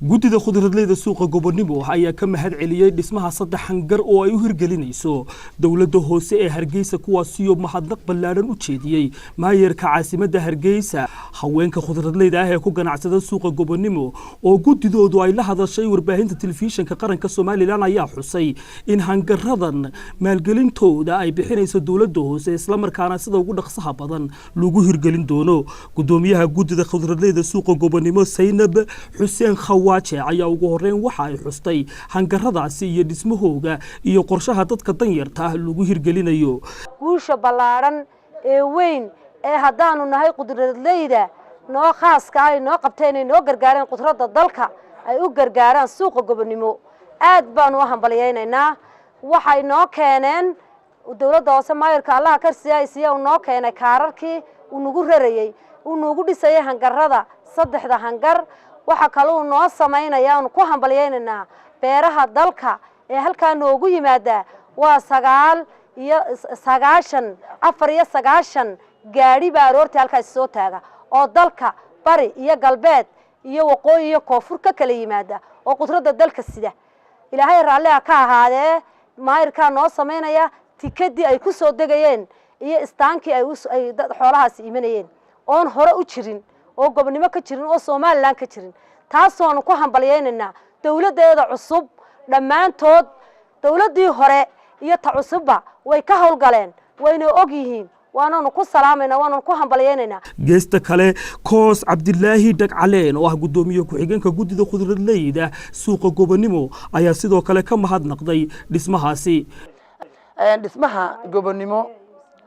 guddida khudradleyda suuqa Gobonimo ayaa ka mahad celiyay dhismaha saddex hangar oo ay u hirgelinayso dawladda hoose ee Hargeysa kuwaas oo mahadnaq ballaaran u jeediyay maayarka caasimadda Hargeysa haweenka khudradleyda ah ee ku ganacsada suuqa Gobonimo oo guddidoodu ay la hadashay warbaahinta telefishinka qaranka Soomaaliland ayaa xusay in hangaradan maalgelintooda ay bixinayso dawladda hoose isla markaana sida ugu dhaqsaha badan lagu hirgelin doono gudoomiyaha guddida khudradleyda suuqa Gobonimo Saynab Xuseen ayaa ugu horreyn waxa ay xustay hangaradaasi iyo dhismahooga iyo qorshaha dadka danyarta ah lagu hirgelinayo guusha ballaaran ee weyn ee haddaanu nahay khudradleyda noo khaaska ah noo qabteen inay noo gargaareen khudradda dalka ay u gargaaraan suuqa Gobonimo aad baan u hambalyeynaa waxay noo keeneen dawladda hoose maayarka Allah ka siyaasiya uu noo keenay kaararkii uu nagu rarayay uu nagu dhisay hangarada saddexda hangar waxa kale oo noo sameynaya oo ku hambalyeynaa beeraha dalka ee halka noogu yimaada waa 9 gaari baa aroortii halkaas soo taaga oo dalka bari iyo galbeed iyo waqooyi iyo koonfur ka kala yimaada oo khudradda dalka sida ilaahay raalli ka ahaadee maayirka noo sameynaya tikadii ay ku soo degayeen iyo istaankii ay xoolahaas iimanayeen oon hore u jirin oo Gobonimo ka jirin oo Soomaaliland ka jirin taasoo ku hambalyeynaa dawladeeda cusub dhamaantood dawladii hore iyo ta cusubba way ka howlgaleen wayna og yihiin waana ku salaamayna waana ku hambalyeynaa geesta kale koos Cabdilaahi Dhagcaleen oo ah gudoomiye ku xigeenka guddida khudradleyda suuqa Gobonimo ayaa sidoo kale ka mahadnaqday dhismahaasi dhismaha Gobonimo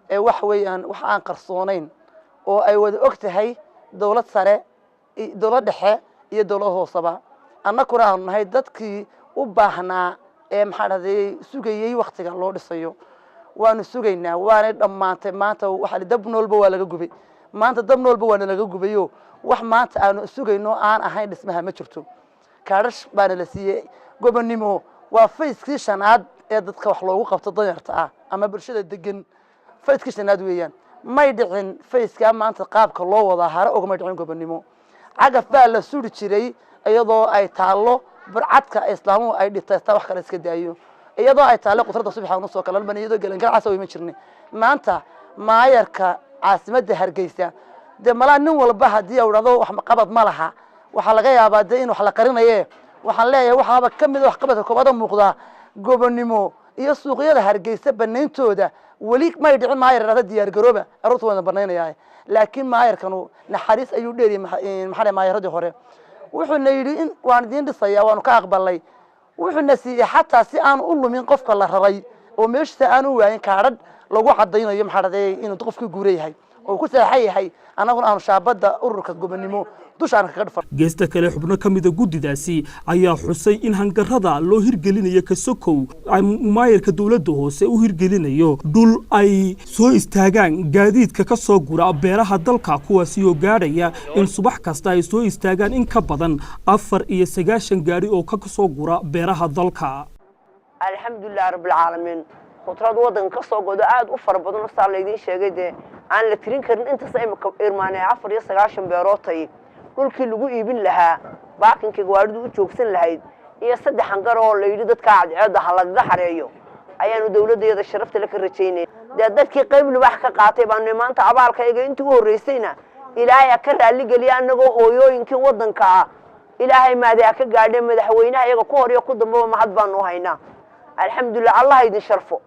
ee wax weeyaan wax aan qarsoonayn oo ay wada og tahay dawlad sare dawlad dhexe iyo dawlad hoosaba annaguna aanu nahay dadkii u baahnaa ee maxaadey sugayay waqtiga loo dhisayo waanu sugaynaa waana dhamaantay maanta waxa dab noolba waa laga gubay maanta dab noolba waa laga gubayo wax maanta aanu sugayno aan ahayn dhismaha ma jirto kaarash baan la siiyay Gobonimo waa fayskii shanaad ee dadka wax loogu qabto danyarta ah ama bulshada degan fayskii shanaad weeyaan may dhicin fayska maanta qaabka loo wada hare ogma dhicin Gobonimo cagaf baa la suri jiray iyadoo ay taalo burcadka islaamu ay dhitaysta wax kale iska daayo iyadoo ay taalo khudradda subaxaan soo kala baniyado galangacaas oo ima jirnay maanta maayarka caasimadda Hargeysa de mala nin walba hadii uu rado wax qabad ma laha waxa laga yaabaa in wax la qarinayo waxaan leeyahay waxaba kamid wax qabadka koobada muuqda Gobonimo iyo suuqyada Hargeysa banayntooda wali ma dhicin maayarada diyaar garooba arrintu wada banaynayay laakiin maayarkanu naxariis ayuu dheeriyay maxay maayaradii hore wuxuu yiri in waan idin dhisaya waan ka aqbalay wuxuu nasiiyay xataa si aan u lumin qofka la rabay oo meeshii aan u waayin kaarad lagu cadeynayo maxay inuu qofku guureeyahay oo ku saaxayahay anaguna aan shaabada ururka Gobonimo dushaan ka dhafar geesta kale xubno kamid ah guddidaasi ayaa xusay in hangarada loo hirgelinayo ka sokow ay maayarka dawladda hoose u hirgelinayo dhul ay soo istaagaan gaadiidka ka soo gura beeraha dalka kuwaas oo gaadhaya in subax kasta ay soo istaagaan in ka badan 94 gaari oo ka soo gura beeraha dalka alxamdulillah rabbil alamin khudrad wadan ka soo godo aad u far badan oo saaleedin sheegay aan la tirin karin inta say irmaanay 94 beerootay dhulkii lagu iibin lahaa baakinka gawaaridu u joogsan lahayd iyo saddex hangar oo la yiri dadka cadceeda halaga xareeyo ayaanu dawladeeda sharafta la ka rajaynay dadkii qayb wax ka qaatay baan maanta abaalkayga intii u horeysayna ilaahay ka raali galiya anagoo hooyooyinkii wadanka ilaahay maada ka gaadhay madaxweynaha iyaga ku hor iyo ku dambe mahad baan u haynaa alxamdulillah allah idin sharfo